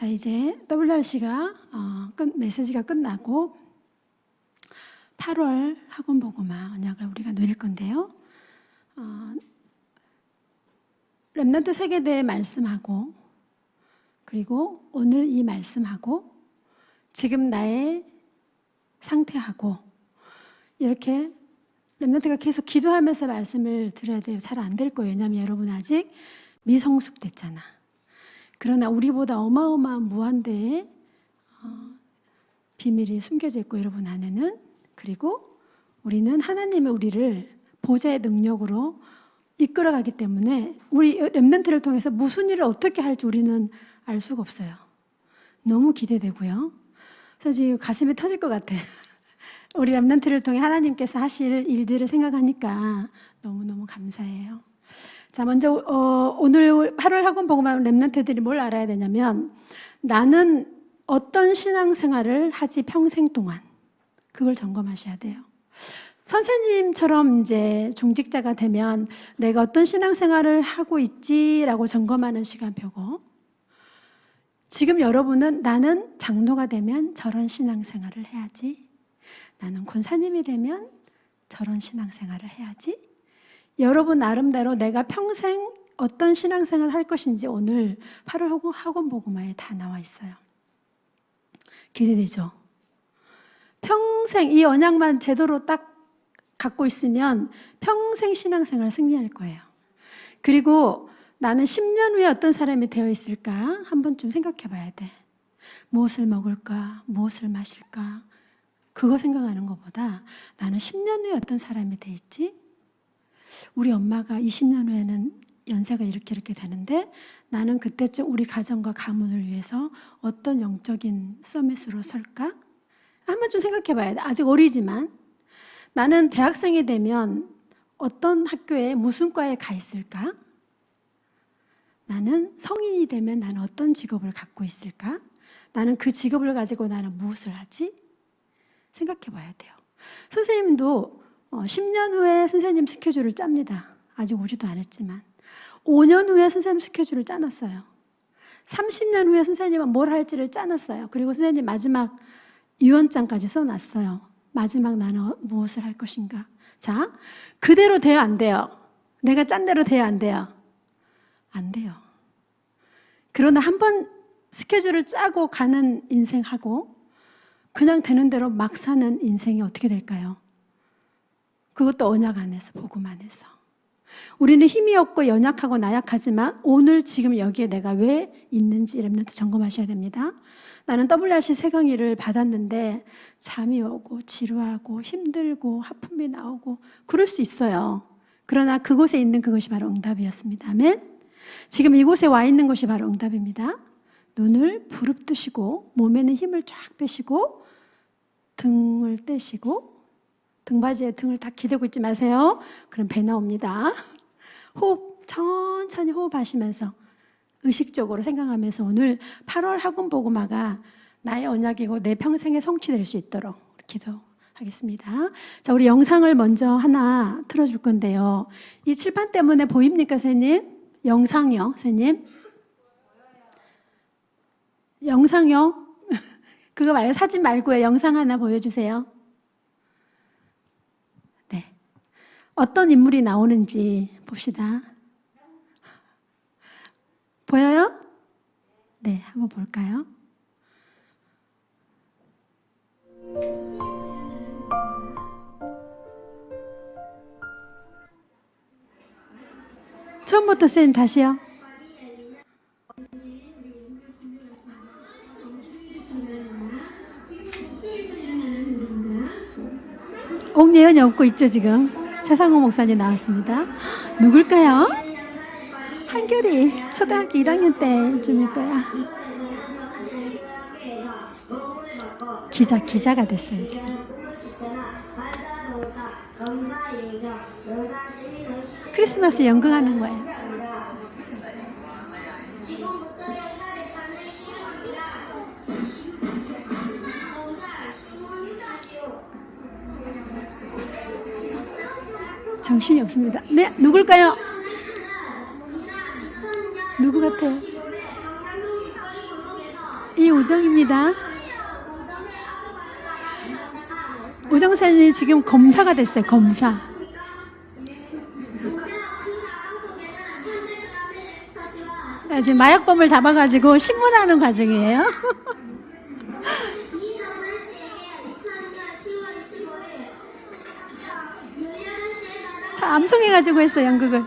자, 이제 WRC가 메시지가 끝나고 8월 학원보고마 언약을 우리가 누릴 건데요. 렘넌트 세계대의 말씀하고, 그리고 오늘 이 말씀하고, 지금 나의 상태하고, 이렇게 렘넌트가 계속 기도하면서 말씀을 드려야 돼요. 잘 안 될 거예요. 왜냐하면 여러분 아직 미성숙됐잖아. 그러나 우리보다 어마어마한 무한대의 비밀이 숨겨져 있고 여러분 안에는, 그리고 우리는 하나님의 우리를 보좌의 능력으로 이끌어가기 때문에 우리 렘넌트를 통해서 무슨 일을 어떻게 할지 우리는 알 수가 없어요. 너무 기대되고요. 그래서 지금 가슴이 터질 것 같아요. 우리 렘넌트를 통해 하나님께서 하실 일들을 생각하니까 너무너무 감사해요. 자, 먼저 오늘 8월 학원보고마 렘넌트들이 뭘 알아야 되냐면, 나는 어떤 신앙생활을 하지 평생 동안, 그걸 점검하셔야 돼요. 선생님처럼 이제 중직자가 되면 내가 어떤 신앙생활을 하고 있지라고 점검하는 시간표고, 지금 여러분은 나는 장로가 되면 저런 신앙생활을 해야지, 나는 권사님이 되면 저런 신앙생활을 해야지, 여러분 나름대로 내가 평생 어떤 신앙생활을 할 것인지 오늘 8월 학원보고마에 다 나와 있어요. 기대되죠? 평생 이 언약만 제대로 딱 갖고 있으면 평생 신앙생활 승리할 거예요. 그리고 나는 10년 후에 어떤 사람이 되어 있을까 한 번쯤 생각해 봐야 돼. 무엇을 먹을까? 무엇을 마실까? 그거 생각하는 것보다 나는 10년 후에 어떤 사람이 돼 있지? 우리 엄마가 20년 후에는 연세가 이렇게 되는데 나는 그때쯤 우리 가정과 가문을 위해서 어떤 영적인 서밋으로 설까? 한번 좀 생각해 봐야 돼. 아직 어리지만 나는 대학생이 되면 어떤 학교에 무슨 과에 가 있을까? 나는 성인이 되면 나는 어떤 직업을 갖고 있을까? 나는 그 직업을 가지고 나는 무엇을 하지? 생각해 봐야 돼요. 선생님도 10년 후에 선생님 스케줄을 짭니다. 아직 오지도 않았지만 5년 후에 선생님 스케줄을 짜놨어요. 30년 후에 선생님은 뭘 할지를 짜놨어요. 그리고 선생님 마지막 유언장까지 써놨어요. 마지막 나는 무엇을 할 것인가. 자, 그대로 돼요, 안 돼요? 내가 짠 대로 돼요, 안 돼요? 안 돼요. 그러나 한번 스케줄을 짜고 가는 인생하고 그냥 되는 대로 막 사는 인생이 어떻게 될까요? 그것도 언약 안에서, 복음 안에서. 우리는 힘이 없고 연약하고 나약하지만 오늘 지금 여기에 내가 왜 있는지 렘넌트 점검하셔야 됩니다. 나는 WRC 세 강의를 받았는데 잠이 오고 지루하고 힘들고 하품이 나오고 그럴 수 있어요. 그러나 그곳에 있는 그것이 바로 응답이었습니다. 아멘. 지금 이곳에 와 있는 것이 바로 응답입니다. 눈을 부릅뜨시고 몸에는 힘을 쫙 빼시고 등을 떼시고, 등받이에 등을 다 기대고 있지 마세요. 그럼 배 나옵니다. 호흡, 천천히 호흡하시면서 의식적으로 생각하면서 오늘 8월 학원보고마가 나의 언약이고 내 평생에 성취될 수 있도록 기도하겠습니다. 자, 우리 영상을 먼저 하나 틀어줄 건데요. 이 칠판 때문에 보입니까, 선생님? 영상이요, 선생님? 영상이요? 그거 말고 사진 말고요. 영상 하나 보여주세요. 네, 어떤 인물이 나오는지 봅시다. 보여요? 네, 한번 볼까요? 처음부터 쌤 다시요. 옥예은이 없고 있죠. 지금 최상호 목사님 나왔습니다. 누굴까요? 한결이 초등학교 1학년 때쯤일 거야. 기자가 됐어요 지금. 크리스마스 연극하는 거예요. 정신이 없습니다. 네, 누굴까요? 누구 같아요? 이우정입니다. 우정사님이 지금 검사가 됐어요. 검사. 지금 마약범을 잡아가지고 신문하는 과정이에요. 다 암송해가지고 했어요, 연극을.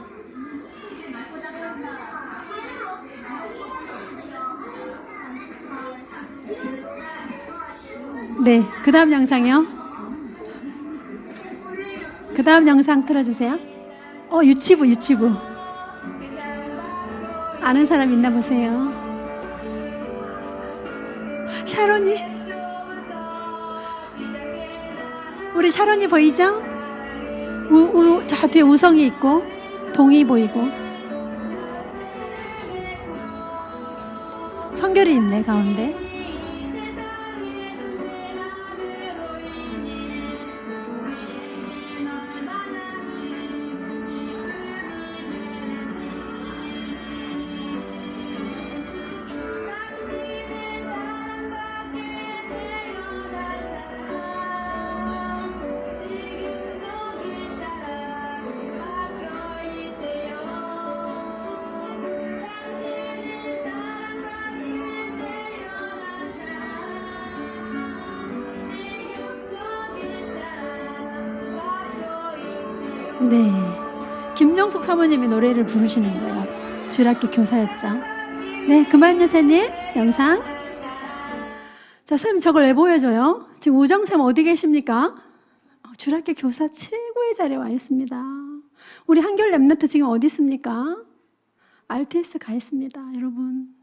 네, 그 다음 영상이요. 그 다음 영상 틀어주세요. 유치부. 아는 사람 있나 보세요. 샤론이. 우리 샤론이 보이죠? 저 뒤에 우성이 있고 동이 보이고 성결이 있네 가운데. 네, 김정숙 사모님이 노래를 부르시는 거예요. 주일학교 교사였죠. 네, 그만 요새님 영상. 자, 선생님 저걸 왜 보여줘요? 지금 우정쌤 어디 계십니까? 주일학교 교사 최고의 자리에 와 있습니다. 우리 한결 랩너트 지금 어디 있습니까? RTS 가 있습니다. 여러분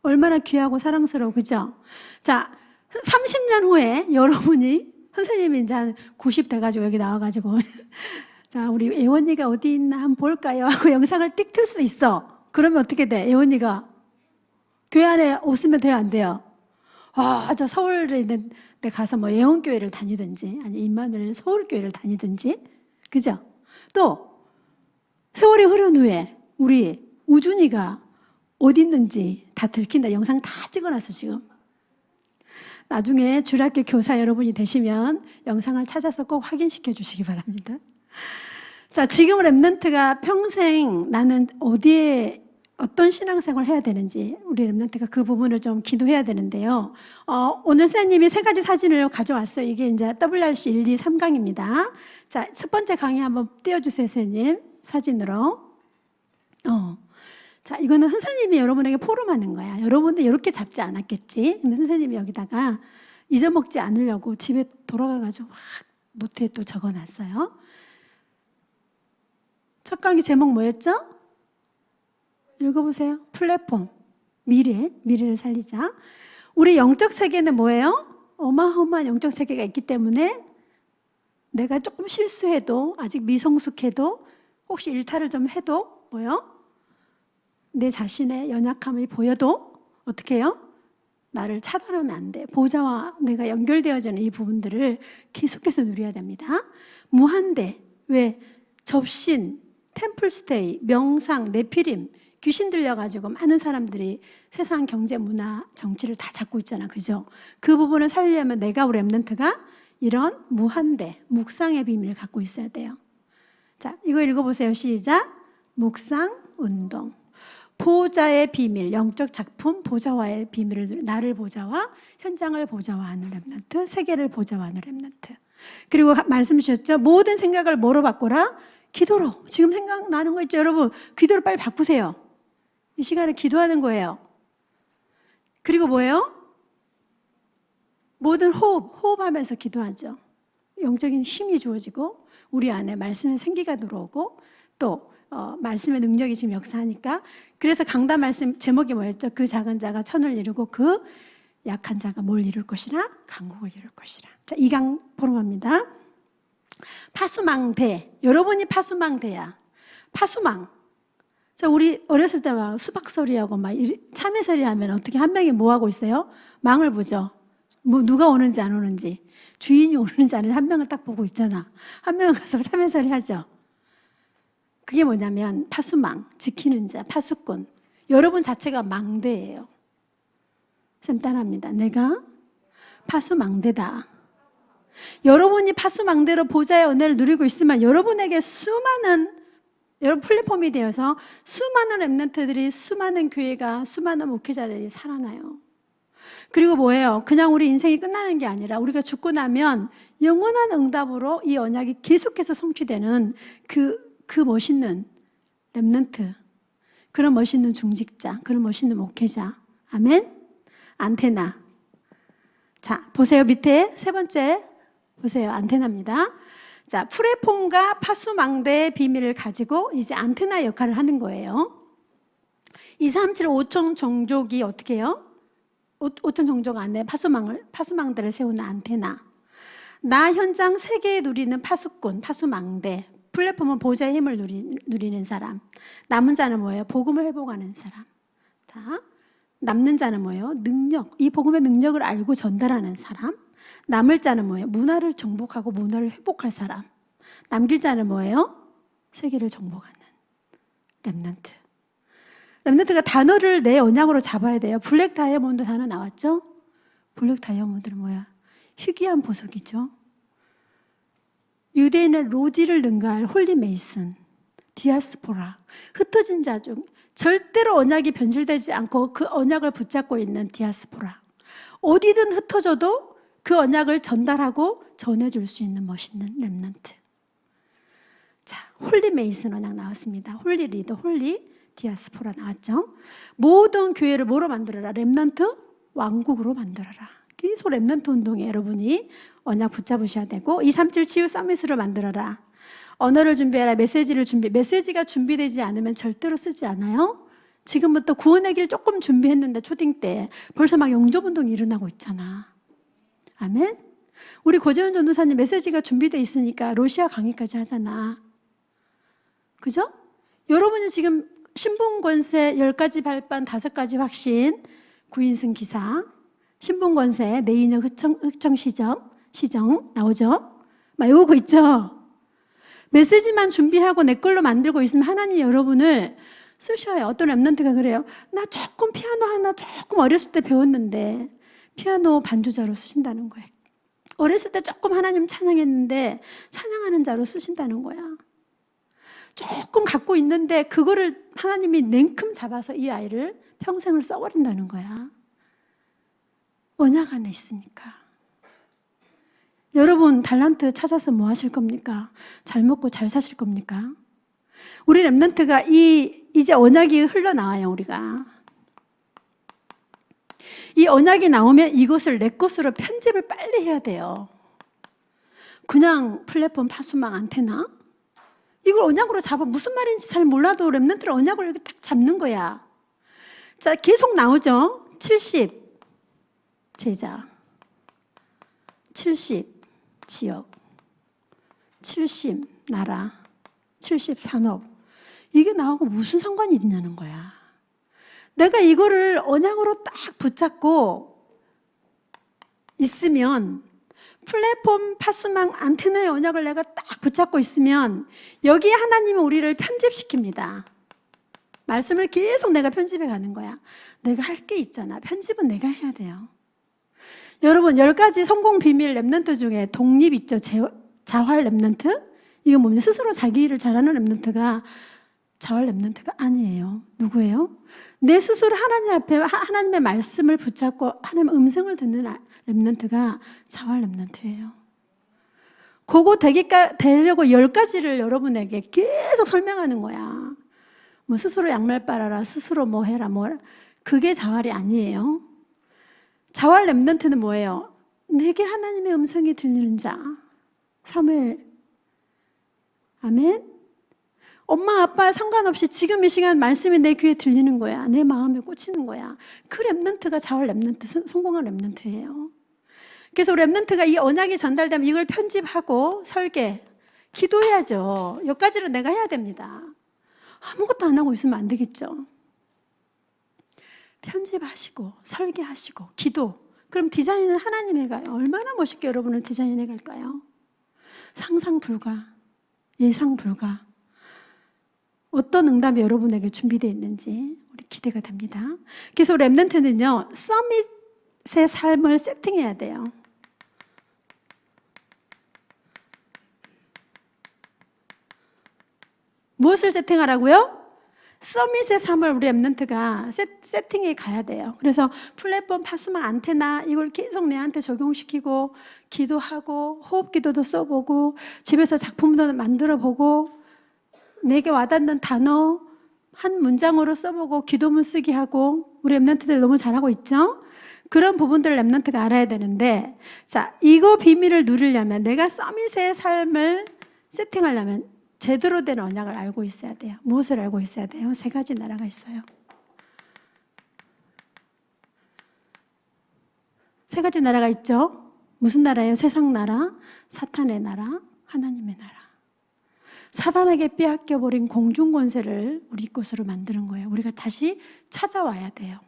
얼마나 귀하고 사랑스러워, 그죠? 자, 30년 후에 여러분이 선생님이 이제 한 90 돼가지고 여기 나와가지고 자, 우리 예원이가 어디 있나 한번 볼까요? 하고 영상을 띡 틀 수도 있어. 그러면 어떻게 돼? 예원이가 교회 안에 없으면 돼요, 안 돼요? 저 서울에 있는 데 가서 뭐 예원교회를 다니든지 아니 임마누엘 서울교회를 다니든지, 그죠? 또 세월이 흐른 후에 우리 우준이가 어디 있는지 다 들킨다. 영상 다 찍어놨어 지금. 나중에 주일학교 교사 여러분이 되시면 영상을 찾아서 꼭 확인시켜 주시기 바랍니다. 자, 지금 랩런트가 평생 나는 어디에 어떤 신앙생활을 해야 되는지 우리 랩런트가 그 부분을 좀 기도해야 되는데요. 오늘 선생님이 3가지 사진을 가져왔어요. 이게 이제 WRC 1, 2, 3강입니다. 자, 첫 번째 강의 한번 띄워주세요, 선생님. 사진으로. 자, 이거는 선생님이 여러분에게 포럼하는 거야. 여러분들 이렇게 잡지 않았겠지. 근데 선생님이 여기다가 잊어먹지 않으려고 집에 돌아가가지고 막 노트에 또 적어놨어요. 첫 강의 제목 뭐였죠? 읽어보세요. 플랫폼. 미래를 살리자. 우리 영적 세계는 뭐예요? 어마어마한 영적 세계가 있기 때문에 내가 조금 실수해도, 아직 미성숙해도, 혹시 일탈을 좀 해도 뭐요? 내 자신의 연약함이 보여도 어떻게 해요? 나를 차단하면 안 돼. 보좌와 내가 연결되어지는 이 부분들을 계속해서 누려야 됩니다. 무한대, 왜? 접신, 템플스테이, 명상, 네피림, 귀신 들려가지고 많은 사람들이 세상 경제, 문화, 정치를 다 잡고 있잖아. 그죠? 그 부분을 살리려면 내가 우리 랩런트가 이런 무한대, 묵상의 비밀을 갖고 있어야 돼요. 자, 이거 읽어보세요. 시작. 묵상, 운동. 보좌의 비밀, 영적 작품, 보좌와의 비밀을, 나를 보좌와, 현장을 보좌화하는 랩런트, 세계를 보좌화하는 랩런트. 그리고 말씀 주셨죠? 모든 생각을 뭐로 바꾸라? 기도로. 지금 생각나는 거 있죠, 여러분? 기도로 빨리 바꾸세요. 이 시간에 기도하는 거예요. 그리고 뭐예요? 모든 호흡하면서 기도하죠. 영적인 힘이 주어지고 우리 안에 말씀의 생기가 들어오고 또 말씀의 능력이 지금 역사하니까. 그래서 강단 말씀 제목이 뭐였죠? 그 작은 자가 천을 이루고 그 약한 자가 뭘 이룰 것이라? 강국을 이룰 것이라. 자, 2강 포럼합니다. 파수망대. 여러분이 파수망대야. 파수망. 자, 우리 어렸을 때 막 수박소리하고 막 참외소리 하면 어떻게 한 명이 뭐 하고 있어요? 망을 보죠. 뭐 누가 오는지 안 오는지, 주인이 오는지 안 오는지 한 명을 딱 보고 있잖아. 한 명은 가서 참외소리 하죠. 그게 뭐냐면 파수망, 지키는 자, 파수꾼. 여러분 자체가 망대예요. 쌤 따라합니다. 내가 파수망대다. 여러분이 파수망대로 보좌의 은혜를 누리고 있으면 여러분에게 여러분 플랫폼이 되어서 수많은 렘넌트들이, 수많은 교회가, 수많은 목회자들이 살아나요. 그리고 뭐예요? 그냥 우리 인생이 끝나는 게 아니라 우리가 죽고 나면 영원한 응답으로 이 언약이 계속해서 성취되는 그 멋있는 렘넌트, 그런 멋있는 중직자, 그런 멋있는 목회자. 아멘? 안테나. 자, 보세요. 밑에 세 번째 보세요. 안테나입니다. 자, 플랫폼과 파수망대의 비밀을 가지고 이제 안테나 역할을 하는 거예요. 237 5천 종족이 어떻게 해요? 5천 종족 안에 파수망대를 세우는 안테나. 나 현장 세계에 누리는 파수꾼, 파수망대. 플랫폼은 보좌의 힘을 누리는 사람. 남은 자는 뭐예요? 복음을 회복하는 사람. 자, 남는 자는 뭐예요? 능력. 이 복음의 능력을 알고 전달하는 사람. 남을 자는 뭐예요? 문화를 정복하고 문화를 회복할 사람. 남길 자는 뭐예요? 세계를 정복하는 렘넌트. 렘넌트가 단어를 내 언약으로 잡아야 돼요. 블랙 다이아몬드 단어 나왔죠? 블랙 다이아몬드는 뭐야? 희귀한 보석이죠. 유대인의 로지를 능가할 홀리 메이슨, 디아스포라, 흩어진 자 중 절대로 언약이 변질되지 않고 그 언약을 붙잡고 있는 디아스포라. 어디든 흩어져도 그 언약을 전달하고 전해줄 수 있는 멋있는 렘넌트. 자, 홀리 메이슨 언약 나왔습니다. 홀리 리더, 홀리 디아스포라 나왔죠. 모든 교회를 뭐로 만들어라? 렘넌트 왕국으로 만들어라. 계속 렘넌트 운동에 여러분이 언약 붙잡으셔야 되고, 237 치유 서밋으로 만들어라. 언어를 준비해라. 메시지가 준비되지 않으면 절대로 쓰지 않아요. 지금부터 구원의 길 조금 준비했는데 초딩 때 벌써 막 영접 운동이 일어나고 있잖아. 아멘? 우리 고재훈 전도사님 메시지가 준비되어 있으니까 러시아 강의까지 하잖아. 그죠? 여러분이 지금 신분권세 10가지 발반 5가지 확신, 구인승 기사, 신분권세, 내인역 흑청 시정 나오죠? 막 외우고 있죠? 메시지만 준비하고 내 걸로 만들고 있으면 하나님 여러분을 쓰셔요. 어떤 렘넌트가 그래요. 나 조금 피아노 하나 조금 어렸을 때 배웠는데 피아노 반주자로 쓰신다는 거예요. 어렸을 때 조금 하나님 찬양했는데 찬양하는 자로 쓰신다는 거야. 조금 갖고 있는데 그거를 하나님이 냉큼 잡아서 이 아이를 평생을 써버린다는 거야. 언약 안에 있으니까. 여러분 달란트 찾아서 뭐 하실 겁니까? 잘 먹고 잘 사실 겁니까? 우리 렘넌트가 이제 언약이 흘러나와요. 우리가 이 언약이 나오면 이것을 내 것으로 편집을 빨리 해야 돼요. 그냥 플랫폼 파수망 안테나 이걸 언약으로 잡아. 무슨 말인지 잘 몰라도 렘넌트를 언약으로 이렇게 딱 잡는 거야. 자, 계속 나오죠. 70 제자, 70 지역, 70 나라, 70 산업. 이게 나하고 무슨 상관이 있냐는 거야. 내가 이거를 언약으로 딱 붙잡고 있으면, 플랫폼 파수망 안테나의 언약을 내가 딱 붙잡고 있으면 여기에 하나님은 우리를 편집시킵니다. 말씀을 계속 내가 편집해 가는 거야. 내가 할 게 있잖아. 편집은 내가 해야 돼요. 여러분 10가지 성공 비밀 렘넌트 중에 독립 있죠. 자활 렘넌트. 이거 뭡니까? 스스로 자기 일을 잘하는 렘넌트가 자활 렘넌트가 아니에요. 누구예요? 내 스스로 하나님 앞에 하나님의 말씀을 붙잡고 하나님의 음성을 듣는 렘넌트가 자활 렘넌트예요. 그거 되려고 10가지를 여러분에게 계속 설명하는 거야. 뭐 스스로 양말 빨아라, 스스로 뭐 해라, 뭐라. 그게 자활이 아니에요. 자활 렘넌트는 뭐예요? 내게 하나님의 음성이 들리는 자. 사무엘. 아멘. 엄마 아빠 상관없이 지금 이 시간 말씀이 내 귀에 들리는 거야. 내 마음에 꽂히는 거야. 그 렘넌트가 자활 렘넌트, 성공한 렘넌트예요. 그래서 렘넌트가 이 언약이 전달되면 이걸 편집하고 설계, 기도해야죠. 여기까지는 내가 해야 됩니다. 아무것도 안 하고 있으면 안 되겠죠. 편집하시고 설계하시고 기도. 그럼 디자인은 하나님이 가요. 얼마나 멋있게 여러분을 디자인해 갈까요? 상상 불가, 예상 불가. 어떤 응답이 여러분에게 준비되어 있는지 우리 기대가 됩니다. 그래서 렘넌트는요, 서밋 새 삶을 세팅해야 돼요. 무엇을 세팅하라고요? 서밋의 삶을 우리 랩런트가 세팅해 가야 돼요. 그래서 플랫폼, 파수망, 안테나 이걸 계속 내한테 적용시키고 기도하고 호흡기도도 써보고 집에서 작품도 만들어보고 내게 와닿는 단어 한 문장으로 써보고 기도문 쓰기 하고 우리 랩런트들 너무 잘하고 있죠? 그런 부분들을 랩런트가 알아야 되는데, 자, 이거 비밀을 누리려면 내가 서밋의 삶을 세팅하려면 제대로 된 언약을 알고 있어야 돼요. 무엇을 알고 있어야 돼요? 세 가지 나라가 있어요. 세 가지 나라가 있죠? 무슨 나라예요? 세상 나라, 사탄의 나라, 하나님의 나라. 사단에게 빼앗겨버린 공중권세를 우리 것으로 만드는 거예요. 우리가 다시 찾아와야 돼요.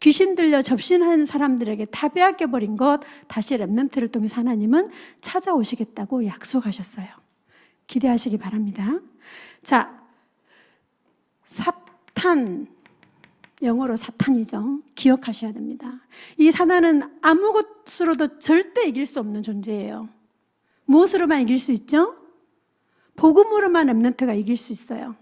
귀신 들려 접신한 사람들에게 다 빼앗겨버린 것 다시 랩런트를 통해서 하나님은 찾아오시겠다고 약속하셨어요. 기대하시기 바랍니다. 자, 사탄, 영어로 사탄이죠. 기억하셔야 됩니다. 이 사단은 아무것으로도 절대 이길 수 없는 존재예요. 무엇으로만 이길 수 있죠? 복음으로만 랩런트가 이길 수 있어요.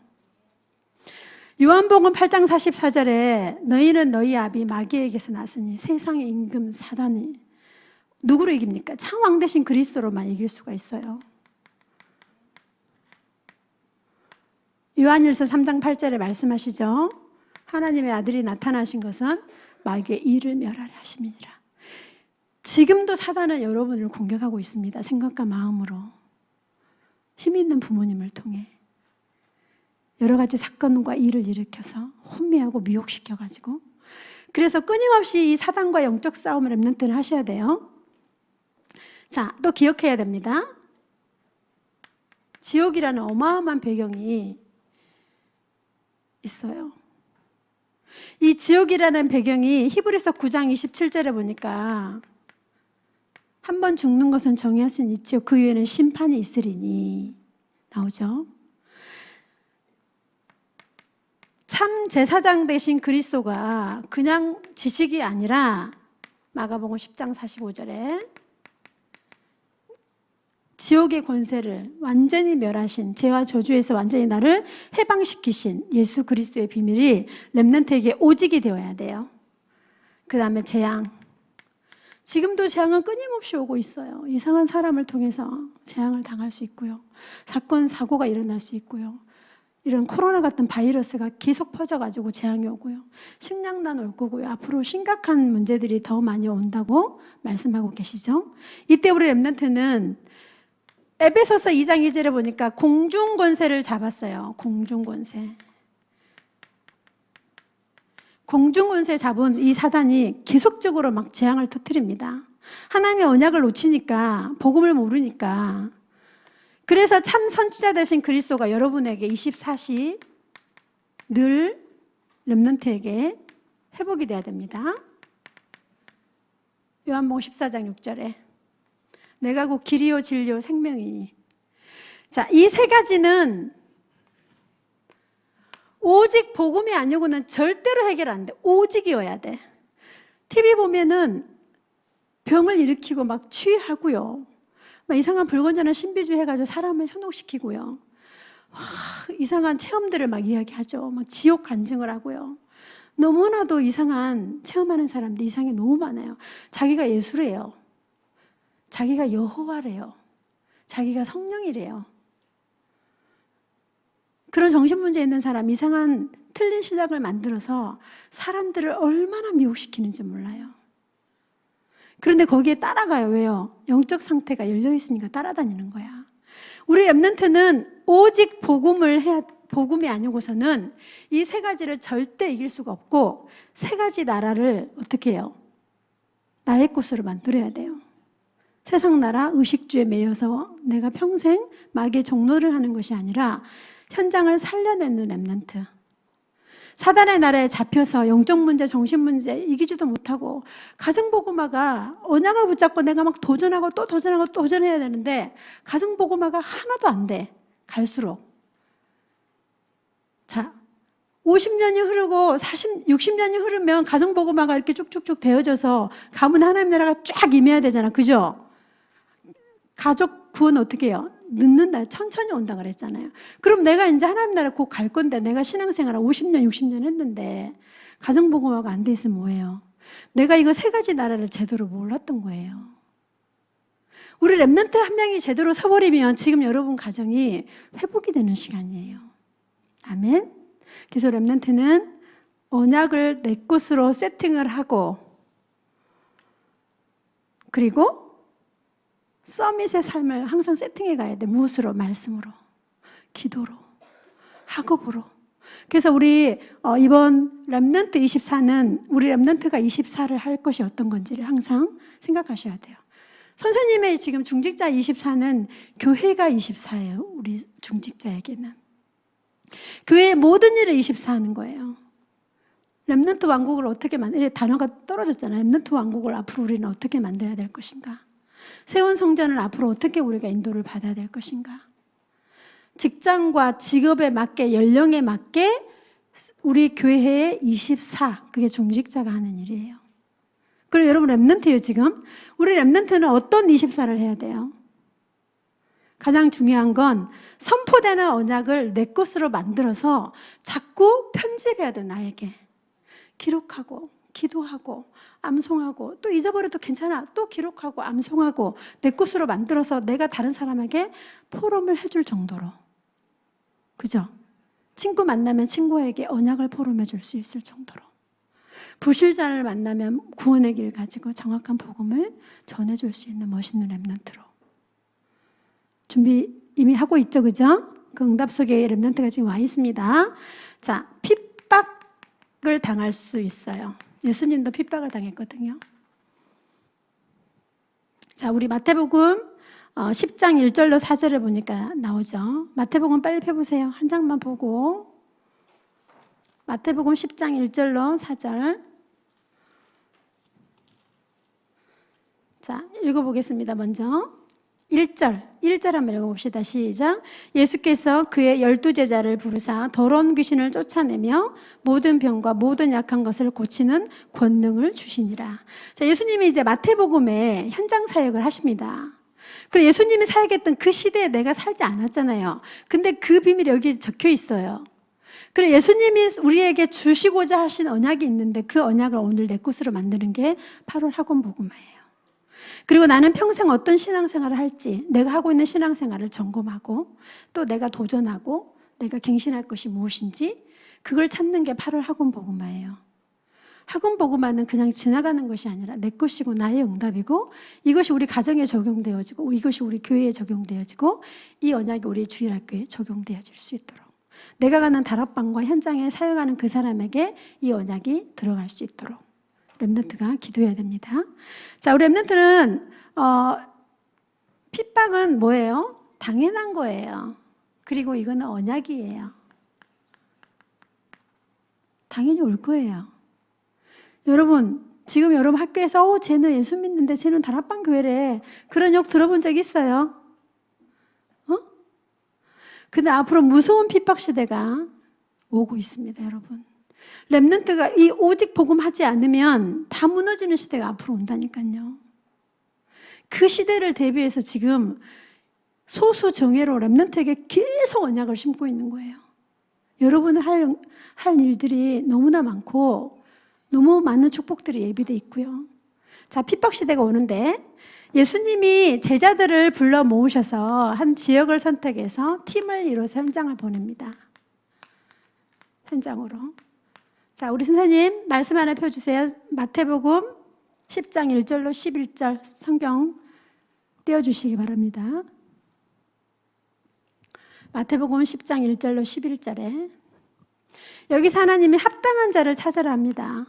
요한복음 8장 44절에 너희는 너희 아비 마귀에게서 났으니 세상의 임금 사단이 누구로 이깁니까? 창왕 대신 그리스도로만 이길 수가 있어요. 요한일서 3장 8절에 말씀하시죠. 하나님의 아들이 나타나신 것은 마귀의 일을 멸하려 하심이니라. 지금도 사단은 여러분을 공격하고 있습니다. 생각과 마음으로. 힘 있는 부모님을 통해 여러 가지 사건과 일을 일으켜서 혼미하고 미혹시켜가지고, 그래서 끊임없이 이 사단과 영적 싸움을 랩런트는 하셔야 돼요. 자, 또 기억해야 됩니다. 지옥이라는 어마어마한 배경이 있어요. 이 지옥이라는 배경이 히브리서 9장 27절에 보니까 한 번 죽는 것은 정하신 이치요 그 위에는 심판이 있으리니 나오죠. 참 제사장 되신 그리스도가 그냥 지식이 아니라 마가복음 10장 45절에 지옥의 권세를 완전히 멸하신, 죄와 저주에서 완전히 나를 해방시키신 예수 그리스도의 비밀이 랩런트에게 오직이 되어야 돼요. 그 다음에 재앙. 지금도 재앙은 끊임없이 오고 있어요. 이상한 사람을 통해서 재앙을 당할 수 있고요. 사건, 사고가 일어날 수 있고요. 이런 코로나 같은 바이러스가 계속 퍼져가지고 재앙이 오고요. 식량난 올 거고요. 앞으로 심각한 문제들이 더 많이 온다고 말씀하고 계시죠. 이때 우리 랩런트는 에베소서 2장 2절에 보니까 공중권세를 잡았어요. 공중권세. 공중권세 잡은 이 사단이 계속적으로 막 재앙을 터뜨립니다. 하나님의 언약을 놓치니까, 복음을 모르니까. 그래서 참 선지자 되신 그리스도가 여러분에게 24시 늘 렘넌트에게 회복이 돼야 됩니다. 요한복음 14장 6절에 내가 곧 길이요 진리요 생명이니. 자, 이 세 가지는 오직 복음이 아니고는 절대로 해결 안 돼. 오직이어야 돼. TV 보면은 병을 일으키고 막 치유하고요. 막 이상한 불건전한 신비주의 해가지고 사람을 현혹시키고요. 이상한 체험들을 막 이야기하죠. 막 지옥 간증을 하고요. 너무나도 이상한 체험하는 사람들 이상이 너무 많아요. 자기가 예수래요. 자기가 여호와래요. 자기가 성령이래요. 그런 정신문제 있는 사람, 이상한 틀린 신학을 만들어서 사람들을 얼마나 미혹시키는지 몰라요. 그런데 거기에 따라가요. 왜요? 영적 상태가 열려있으니까 따라다니는 거야. 우리 렘넌트는 오직 복음이 아니고서는 이 세 가지를 절대 이길 수가 없고, 세 가지 나라를 어떻게 해요? 나의 것으로 만들어야 돼요. 세상 나라, 의식주에 매여서 내가 평생 마귀의 종노를 하는 것이 아니라 현장을 살려내는 렘넌트. 사단의 나라에 잡혀서 영적 문제, 정신 문제 이기지도 못하고 가정복음화가 언약을 붙잡고 내가 막 도전하고 또 도전하고 또 도전해야 되는데 가정복음화가 하나도 안 돼. 갈수록. 자, 50년이 흐르고 60년이 흐르면 가정복음화가 이렇게 쭉쭉쭉 되어져서 가문 하나님 나라가 쫙 임해야 되잖아. 그죠? 가족 구원 어떻게 해요? 늦는다. 천천히 온다 그랬잖아요. 그럼 내가 이제 하나님 나라 곧 갈 건데 내가 신앙생활을 50년, 60년 했는데 가정복음화가 안 돼 있으면 뭐예요? 내가 이거 세 가지 나라를 제대로 몰랐던 거예요. 우리 렘넌트 한 명이 제대로 서버리면 지금 여러분 가정이 회복이 되는 시간이에요. 아멘. 그래서 렘넌트는 언약을 내 것으로 세팅을 하고 그리고 서밋의 삶을 항상 세팅해 가야 돼. 무엇으로? 말씀으로, 기도로, 학업으로. 그래서 우리 이번 렘넌트 24는 우리 렘넌트가 24를 할 것이 어떤 건지를 항상 생각하셔야 돼요. 선생님의 지금 중직자 24는 교회가 24예요. 우리 중직자에게는. 교회의 모든 일을 24하는 거예요. 렘넌트 왕국을 어떻게 단어가 떨어졌잖아요. 렘넌트 왕국을 앞으로 우리는 어떻게 만들어야 될 것인가? 세원 성전을 앞으로 어떻게 우리가 인도를 받아야 될 것인가? 직장과 직업에 맞게 연령에 맞게 우리 교회의 24 그게 중직자가 하는 일이에요. 그리고 여러분 렘넌트예요 지금. 우리 렘넌트는 어떤 24를 해야 돼요? 가장 중요한 건 선포되는 언약을 내 것으로 만들어서 자꾸 편집해야 돼. 나에게 기록하고 기도하고 암송하고 또 잊어버려도 괜찮아. 또 기록하고 암송하고 내 것으로 만들어서 내가 다른 사람에게 포럼을 해줄 정도로. 그죠? 친구 만나면 친구에게 언약을 포럼해 줄 수 있을 정도로. 불신자를 만나면 구원의 길 가지고 정확한 복음을 전해줄 수 있는 멋있는 렘넌트로. 준비 이미 하고 있죠, 그죠? 그 응답 속에 렘넌트가 지금 와 있습니다. 자, 핍박을 당할 수 있어요. 예수님도 핍박을 당했거든요. 자, 우리 마태복음 10장 1절로 4절에 보니까 나오죠. 마태복음 빨리 펴보세요. 한 장만 보고. 마태복음 10장 1절로 4절. 자, 읽어보겠습니다. 먼저 1절 한번 읽어봅시다. 시작. 예수께서 그의 12제자를 부르사 더러운 귀신을 쫓아내며 모든 병과 모든 약한 것을 고치는 권능을 주시니라. 자, 예수님이 이제 마태복음에 현장 사역을 하십니다. 그리고 예수님이 사역했던 그 시대에 내가 살지 않았잖아요. 근데 그 비밀이 여기 적혀 있어요. 그래 예수님이 우리에게 주시고자 하신 언약이 있는데 그 언약을 오늘 내 것으로 만드는 게 8월 학원 복음화예요. 그리고 나는 평생 어떤 신앙생활을 할지 내가 하고 있는 신앙생활을 점검하고 또 내가 도전하고 내가 갱신할 것이 무엇인지 그걸 찾는 게 8월 학원 복음화예요. 학원 복음화는 그냥 지나가는 것이 아니라 내 것이고 나의 응답이고 이것이 우리 가정에 적용되어지고 이것이 우리 교회에 적용되어지고 이 언약이 우리 주일학교에 적용되어질 수 있도록 내가 가는 다락방과 현장에 사역하는 그 사람에게 이 언약이 들어갈 수 있도록 렘넌트가 기도해야 됩니다. 자, 우리 렘넌트는 핍박은 뭐예요? 당연한 거예요. 그리고 이거는 언약이에요. 당연히 올 거예요. 여러분 지금 여러분 학교에서 쟤는 예수 믿는데 쟤는 다락방 교회래 그런 욕 들어본 적 있어요? 근데 앞으로 무서운 핍박 시대가 오고 있습니다, 여러분. 렘넌트가 이 오직 복음하지 않으면 다 무너지는 시대가 앞으로 온다니까요. 그 시대를 대비해서 지금 소수 정예로 렘넌트에게 계속 언약을 심고 있는 거예요. 여러분이 할 일들이 너무나 많고 너무 많은 축복들이 예비되어 있고요. 자, 핍박 시대가 오는데 예수님이 제자들을 불러 모으셔서 한 지역을 선택해서 팀을 이뤄서 현장을 보냅니다. 현장으로. 자, 우리 선생님 말씀 하나 펴주세요. 마태복음 10장 1절로 11절 성경 띄워주시기 바랍니다. 마태복음 10장 1절로 11절에 여기서 하나님이 합당한 자를 찾아라 합니다.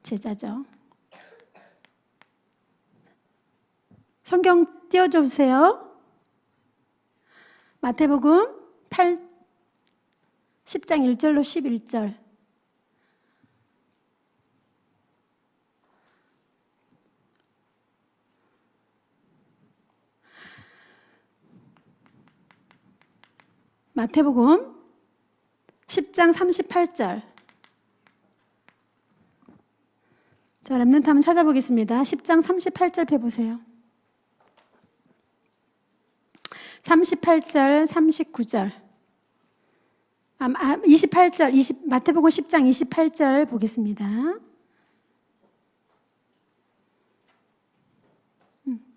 제자죠. 성경 띄워주세요. 마태복음 10장 1절로 11절. 마태복음 10장 38절. 자, 렘넌트 한번 찾아보겠습니다. 10장 38절 펴보세요. 38절, 39절. 28절, 마태복음 10장 28절 보겠습니다.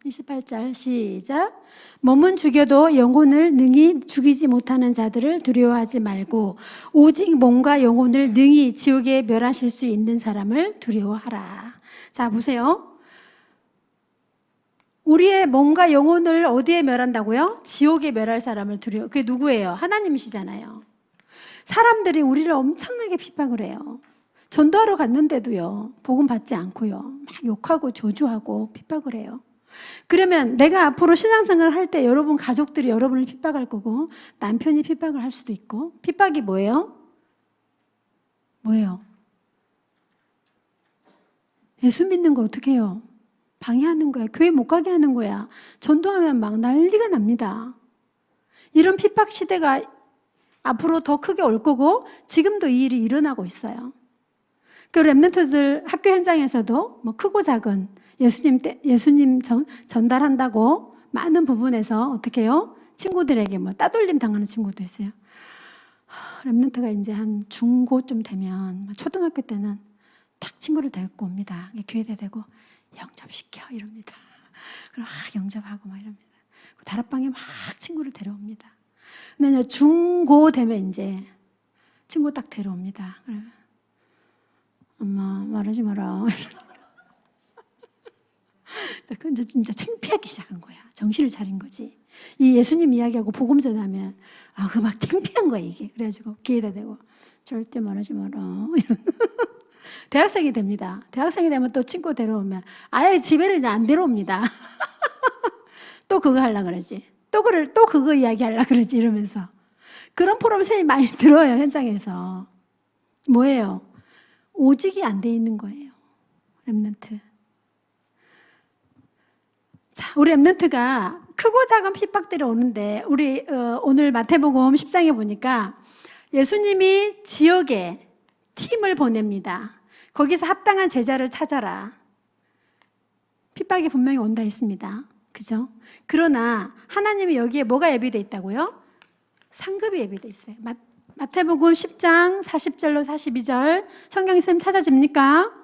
28절 시작. 몸은 죽여도 영혼을 능히 죽이지 못하는 자들을 두려워하지 말고 오직 몸과 영혼을 능히 지옥에 멸하실 수 있는 사람을 두려워하라. 자, 보세요. 우리의 몸과 영혼을 어디에 멸한다고요? 지옥에 멸할 사람을 두려워. 그게 누구예요? 하나님이시잖아요. 사람들이 우리를 엄청나게 핍박을 해요. 전도하러 갔는데도요, 복음 받지 않고요, 막 욕하고 저주하고 핍박을 해요. 그러면 내가 앞으로 신앙생활을 할 때 여러분 가족들이 여러분을 핍박할 거고 남편이 핍박을 할 수도 있고. 핍박이 뭐예요? 뭐예요? 예수 믿는 거 어떻게 해요? 방해하는 거야. 교회 못 가게 하는 거야. 전도하면 막 난리가 납니다. 이런 핍박 시대가 앞으로 더 크게 올 거고 지금도 이 일이 일어나고 있어요. 그 렘넌트들 학교 현장에서도 뭐 크고 작은 예수님 전달한다고 많은 부분에서 어떻게 해요? 친구들에게 뭐 따돌림 당하는 친구도 있어요. 렘넌트가 이제 한 중고쯤 되면 초등학교 때는 딱 친구를 데리고 옵니다. 교회에 대고 영접시켜 이럽니다. 그럼 영접하고 막 이럽니다. 다락방에 막 친구를 데려옵니다. 근데 이제 중고 되면 이제 친구 딱 데려옵니다. 그러면 엄마 말하지 마라. 근데 진짜 창피하기 시작한 거야. 정신을 차린 거지. 이 예수님 이야기하고 복음 전하면 그 막 창피한 거야 이게. 그래가지고 귀에다 대고 절대 말하지 마라. 대학생이 됩니다. 대학생이 되면 또 친구 데려오면 아예 집에를 이제 안 데려옵니다. 또 그거 하려고 그러지. 또 그거 이야기 하려고 그러지 이러면서. 그런 프로그램 선생님이 많이 들어요 현장에서. 뭐예요? 오직이 안 돼 있는 거예요. 렘넌트. 자, 우리 렘넌트가 크고 작은 핍박들이 오는데 우리 오늘 마태복음 10장에 보니까 예수님이 지역에 팀을 보냅니다. 거기서 합당한 제자를 찾아라. 핍박이 분명히 온다 했습니다. 그죠? 그러나 하나님이 여기에 뭐가 예비되어 있다고요? 상급이 예비되어 있어요. 마태복음 10장 40절로 42절 성경쌤 찾아집니까?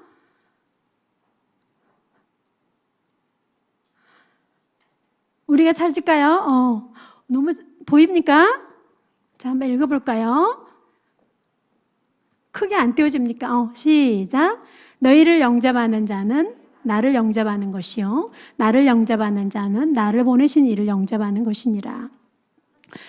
우리가 찾을까요? 너무 보입니까? 자, 한번 읽어볼까요? 크게 안 띄워집니까? 시작. 너희를 영접하는 자는 나를 영접하는 것이요 나를 영접하는 자는 나를 보내신 이를 영접하는 것이니라.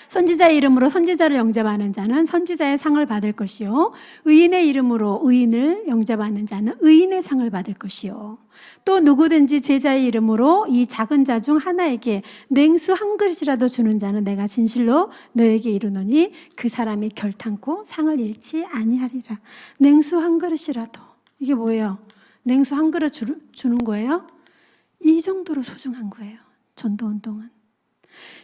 선지자의 이름으로 선지자를 영접하는 자는 선지자의 상을 받을 것이요 의인의 이름으로 의인을 영접하는 자는 의인의 상을 받을 것이요 또 누구든지 제자의 이름으로 이 작은 자 중 하나에게 냉수 한 그릇이라도 주는 자는 내가 진실로 너에게 이르노니 그 사람이 결탄코 상을 잃지 아니하리라. 냉수 한 그릇이라도. 이게 뭐예요? 냉수 한 그릇 주는 거예요? 이 정도로 소중한 거예요. 전도운동은.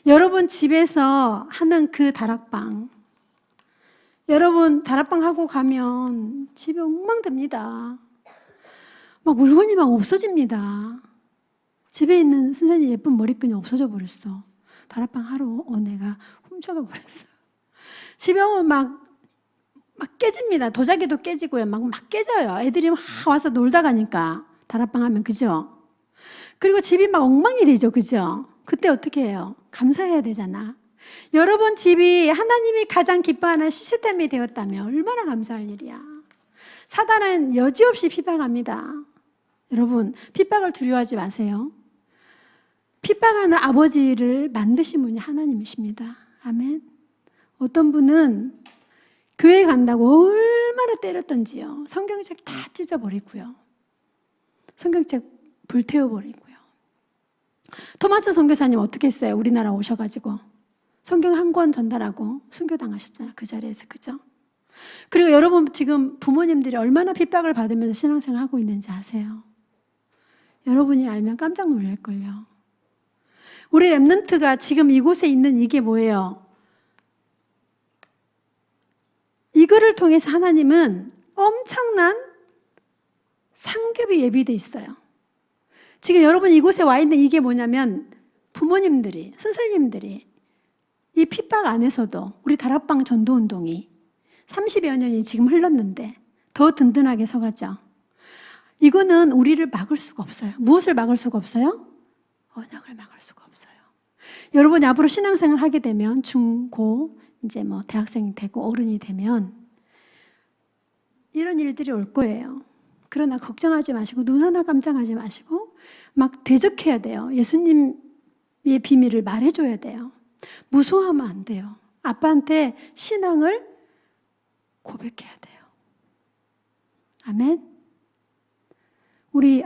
여러분 집에서 하는 그 다락방, 여러분 다락방 하고 가면 집에 엉망됩니다. 막 물건이 막 없어집니다. 집에 있는 선생님 예쁜 머리끈이 없어져 버렸어. 다락방 하러 온 애가 훔쳐가 버렸어. 집에 오면 막 깨집니다. 도자기도 깨지고요. 막 깨져요. 애들이 막 와서 놀다 가니까 다락방 하면. 그죠? 그리고 집이 막 엉망이 되죠. 그죠? 그때 어떻게 해요? 감사해야 되잖아. 여러분 집이 하나님이 가장 기뻐하는 시스템이 되었다면 얼마나 감사할 일이야. 사단은 여지없이 핍박합니다. 여러분 핍박을 두려워하지 마세요. 핍박하는 아버지를 만드신 분이 하나님이십니다. 아멘. 어떤 분은 교회 간다고 얼마나 때렸던지요. 성경책 다 찢어버리고요. 성경책 불태워버리고요. 토마스 선교사님 어떻게 했어요? 우리나라 오셔가지고 성경 한 권 전달하고 순교당하셨잖아요. 그 자리에서. 그죠? 그리고 여러분 지금 부모님들이 얼마나 핍박을 받으면서 신앙생활 하고 있는지 아세요? 여러분이 알면 깜짝 놀랄걸요. 우리 렘넌트가 지금 이곳에 있는 이게 뭐예요? 이거를 통해서 하나님은 엄청난 상급이 예비되어 있어요. 지금 여러분 이곳에 와 있는 이게 뭐냐면 부모님들이, 선생님들이 이 핍박 안에서도 우리 다락방 전도운동이 30여 년이 지금 흘렀는데 더 든든하게 서가죠. 이거는 우리를 막을 수가 없어요. 무엇을 막을 수가 없어요? 언약을 막을 수가 없어요. 여러분이 앞으로 신앙생활 하게 되면 중, 고, 이제 뭐 대학생이 되고 어른이 되면 이런 일들이 올 거예요. 그러나 걱정하지 마시고 눈 하나 깜짝하지 마시고 막 대적해야 돼요. 예수님의 비밀을 말해줘야 돼요. 무서워하면 안 돼요. 아빠한테 신앙을 고백해야 돼요. 아멘. 우리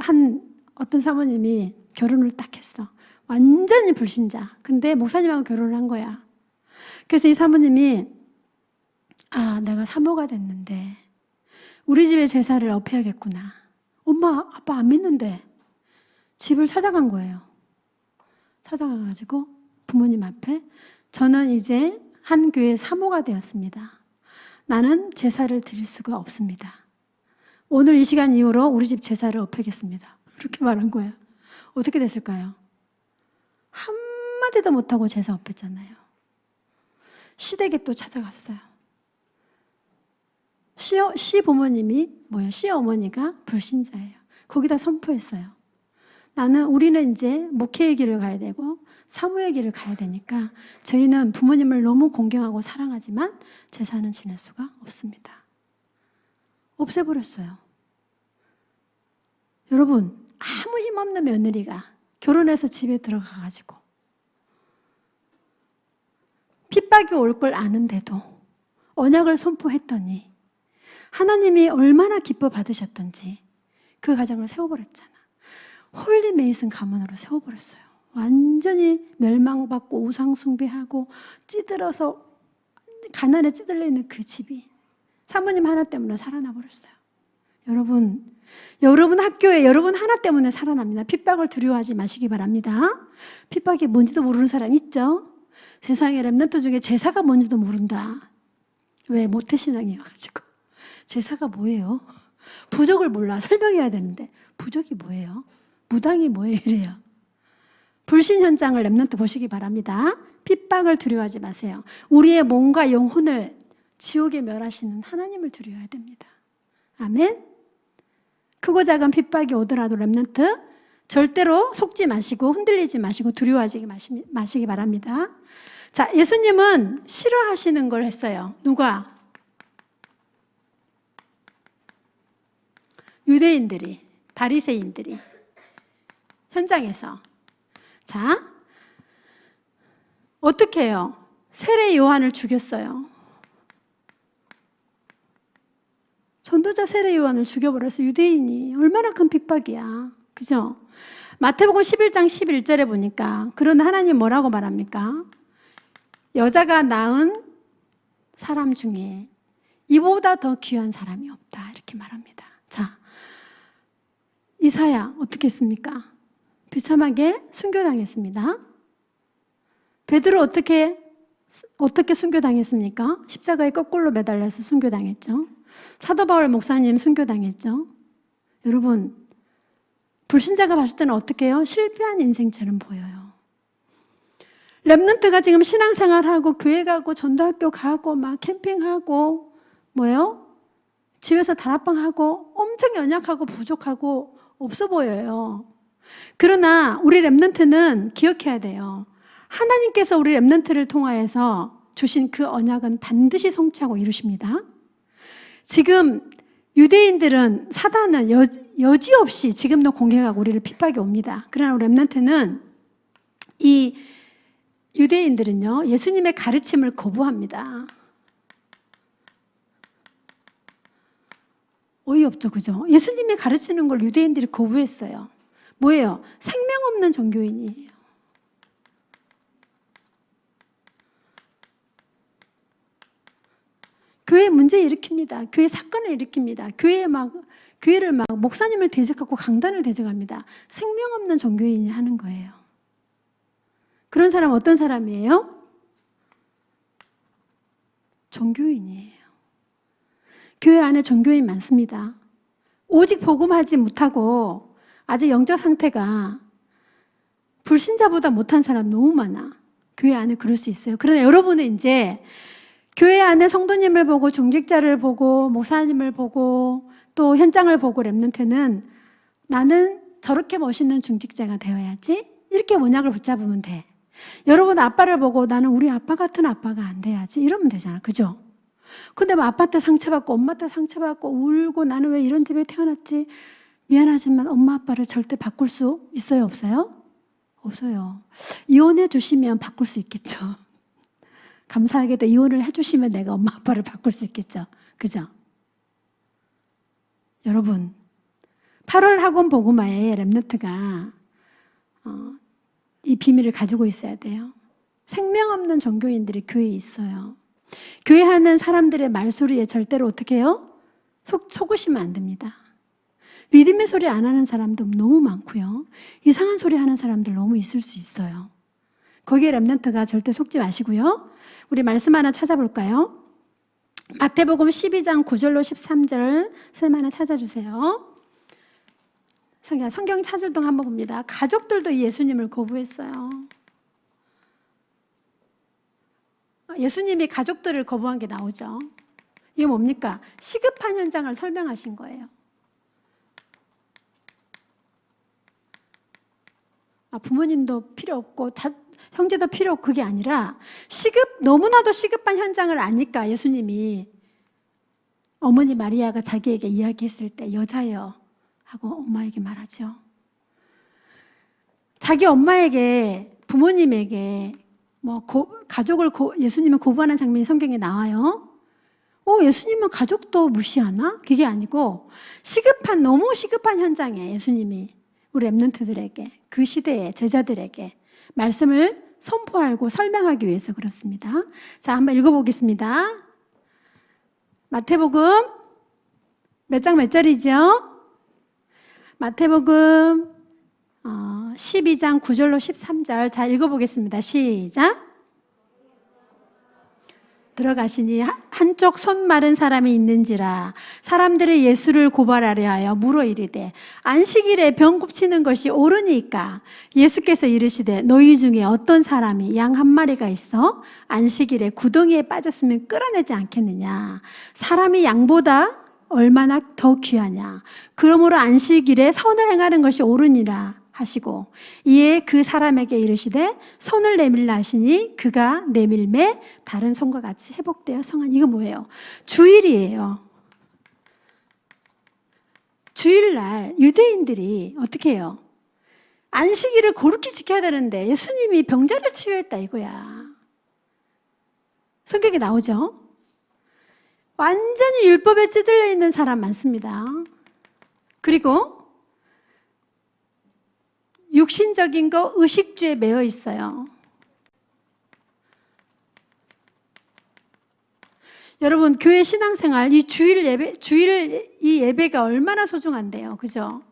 어떤 사모님이 결혼을 딱 했어. 완전히 불신자. 근데 목사님하고 결혼을 한 거야. 그래서 이 사모님이 내가 사모가 됐는데 우리 집에 제사를 엎어야겠구나. 엄마, 아빠 안 믿는데 집을 찾아간 거예요. 찾아가가지고 부모님 앞에 저는 이제 한 교회 사모가 되었습니다. 나는 제사를 드릴 수가 없습니다. 오늘 이 시간 이후로 우리 집 제사를 엎으겠습니다. 그렇게 말한 거야. 어떻게 됐을까요? 한마디도 못하고 제사 엎었잖아요. 시댁에 또 찾아갔어요. 시부모님이 시어머니가 불신자예요. 거기다 선포했어요. 우리는 이제 목회의 길을 가야 되고 사모의 길을 가야 되니까 저희는 부모님을 너무 공경하고 사랑하지만 제사는 지낼 수가 없습니다. 없애버렸어요. 여러분, 아무 힘없는 며느리가 결혼해서 집에 들어가가지고 핍박이 올 걸 아는데도 언약을 선포했더니 하나님이 얼마나 기뻐 받으셨던지 그 가정을 세워버렸잖아. 홀리 메이슨 가문으로 세워버렸어요. 완전히 멸망받고 우상 숭배하고 찌들어서 가난에 찌들려 있는 그 집이 사모님 하나 때문에 살아나 버렸어요. 여러분 학교에 여러분 하나 때문에 살아납니다. 핍박을 두려워하지 마시기 바랍니다. 핍박이 뭔지도 모르는 사람 있죠? 세상에 랩런트 중에 제사가 뭔지도 모른다. 왜? 모태신앙이어가지고. 제사가 뭐예요? 부적을 몰라. 설명해야 되는데 부적이 뭐예요? 무당이 뭐예요? 이래요. 불신 현장을 랩런트 보시기 바랍니다. 핍박을 두려워하지 마세요. 우리의 몸과 영혼을 지옥에 멸하시는 하나님을 두려워해야 됩니다. 아멘. 크고 작은 핍박이 오더라도 랩런트 절대로 속지 마시고 흔들리지 마시고 두려워하지 마시기 바랍니다. 자, 예수님은 싫어하시는 걸 했어요. 누가? 유대인들이, 바리새인들이 현장에서. 자, 어떻게 해요? 세례 요한을 죽였어요. 전도자 세례 요한을 죽여버려서 유대인이 얼마나 큰 핍박이야. 그죠? 마태복음 11장 11절에 보니까 그런 하나님 뭐라고 말합니까? 여자가 낳은 사람 중에 이보다 더 귀한 사람이 없다. 이렇게 말합니다. 자, 이사야 어떻게 했습니까? 비참하게 순교당했습니다. 베드로 어떻게 순교당했습니까? 십자가에 거꾸로 매달려서 순교당했죠. 사도 바울 목사님 순교당했죠. 여러분, 불신자가 봤을 때는 어떻게 해요? 실패한 인생처럼 보여요. 랩런트가 지금 신앙생활하고 교회 가고 전도학교 가고 막 캠핑하고 집에서 다락방하고 엄청 연약하고 부족하고 없어 보여요. 그러나 우리 랩런트는 기억해야 돼요. 하나님께서 우리 랩런트를 통하여서 주신 그 언약은 반드시 성취하고 이루십니다. 지금 유대인들은 사단은 여지없이 지금도 공격하고 우리를 핍박이 옵니다. 그러나 우리 랩런트는 이 유대인들은요, 예수님의 가르침을 거부합니다. 어이없죠, 그죠? 예수님이 가르치는 걸 유대인들이 거부했어요. 뭐예요? 생명 없는 종교인이에요. 교회 문제 일으킵니다. 교회 사건을 일으킵니다. 교회를 목사님을 대적하고 강단을 대적합니다. 생명 없는 종교인이 하는 거예요. 그런 사람 어떤 사람이에요? 종교인이에요. 교회 안에 종교인 많습니다. 오직 복음하지 못하고 아직 영적 상태가 불신자보다 못한 사람 너무 많아. 교회 안에 그럴 수 있어요. 그러나 여러분은 이제 교회 안에 성도님을 보고 중직자를 보고 목사님을 보고 또 현장을 보고 랩런트는 나는 저렇게 멋있는 중직자가 되어야지 이렇게 원약을 붙잡으면 돼. 여러분 아빠를 보고 나는 우리 아빠 같은 아빠가 안 돼야지 이러면 되잖아. 그죠? 근데 뭐 아빠 때 상처받고 엄마 때 상처받고 울고 나는 왜 이런 집에 태어났지? 미안하지만 엄마 아빠를 절대 바꿀 수 있어요? 없어요? 없어요. 이혼해 주시면 바꿀 수 있겠죠. 감사하게도 이혼을 해주시면 내가 엄마 아빠를 바꿀 수 있겠죠. 그죠? 여러분 8월 학원 복음화에 랩런트가 이 비밀을 가지고 있어야 돼요. 생명 없는 종교인들이 교회에 있어요. 교회 하는 사람들의 말소리에 절대로 어떻게 해요? 속으시면 안 됩니다. 믿음의 소리 안 하는 사람도 너무 많고요. 이상한 소리 하는 사람들 너무 있을 수 있어요. 거기에 랩런트가 절대 속지 마시고요. 우리 말씀 하나 찾아볼까요? 마태복음 12장 9절로 13절 쌤 하나 찾아주세요. 성경 찾을 동안 한번 봅니다. 가족들도 예수님을 거부했어요. 예수님이 가족들을 거부한 게 나오죠. 이게 뭡니까? 시급한 현장을 설명하신 거예요. 부모님도 필요 없고 형제도 필요 없고 그게 아니라 너무나도 시급한 현장을 아니까 예수님이 어머니 마리아가 자기에게 이야기했을 때 여자여 하고 엄마에게 말하죠. 자기 엄마에게 부모님에게 가족을 예수님을 거부하는 장면이 성경에 나와요. 예수님은 가족도 무시하나? 그게 아니고 너무 시급한 현장에 예수님이 우리 랩런트들에게 그 시대의 제자들에게 말씀을 선포하고 설명하기 위해서 그렇습니다. 자, 한번 읽어보겠습니다. 마태복음 몇 장 몇 절이죠? 마태복음 12장 9절로 13절 자 읽어보겠습니다. 시작. 들어가시니 한쪽 손 마른 사람이 있는지라 사람들이 예수를 고발하려 하여 물어 이르되 안식일에 병 굽치는 것이 옳으니까 예수께서 이르시되 너희 중에 어떤 사람이 양 한 마리가 있어 안식일에 구덩이에 빠졌으면 끌어내지 않겠느냐 사람이 양보다 얼마나 더 귀하냐 그러므로 안식일에 선을 행하는 것이 옳으니라 하시고 이에 그 사람에게 이르시되 손을 내밀라 하시니 그가 내밀매 다른 손과 같이 회복되어 성한. 이거 뭐예요? 주일이에요. 주일날 유대인들이 어떻게 해요? 안식일을 거룩히 지켜야 되는데 예수님이 병자를 치유했다 이거야. 성경에 나오죠? 완전히 율법에 찌들려 있는 사람 많습니다. 그리고 육신적인 거 의식주에 매여 있어요. 여러분 교회 신앙생활 이 이 예배가 얼마나 소중한데요. 그죠?